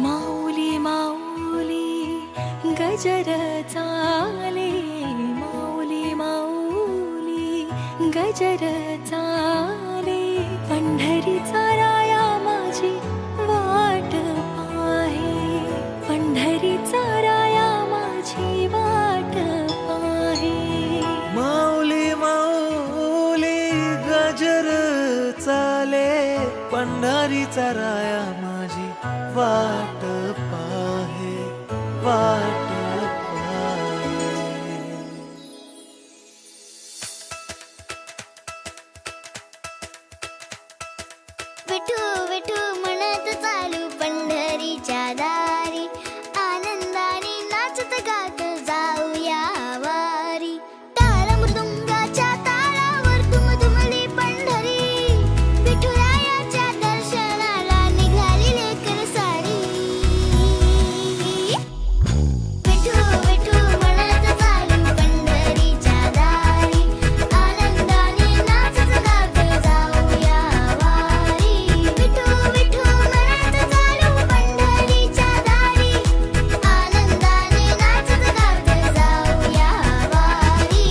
माऊली माऊली गजर चाले, माऊली माऊली गजर चाले, पंढरीचा राया माझी वाट पाहे, पंढरीचा राया माझी वाट पाहे. माऊली माऊली गजर चाले, पंढरीचा राया माझी वाट पाहे, वाट पाहे. विठू विठू म्हणत चालू पंढरीच्या दारी, आनंदाने नाचत गात जाऊया वारी. टाळ मृदुंगाच्या तालावर दुमदुमली पंढरी, विठुरायाच्या दर्शनाला निघाली लेकर सारी. विठू विठू म्हणत चालू पंढरीच्या दारी, आनंदाने नाचत गात जाऊया वारी. विठू विठू म्हणत चालू पंढरीच्या दारी, आनंदाने नाचत गात जाऊया वारी.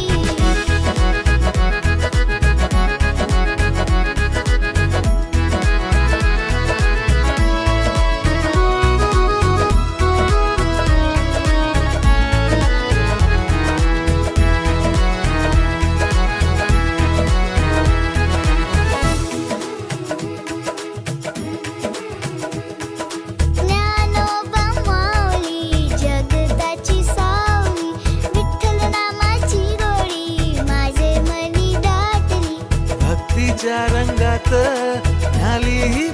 ज्ञानोबा माऊली जगताची सावली, विठ्ठल नामाची गोडी माझे मनी दाटली. भक्तीच्या रंगात न्याली ही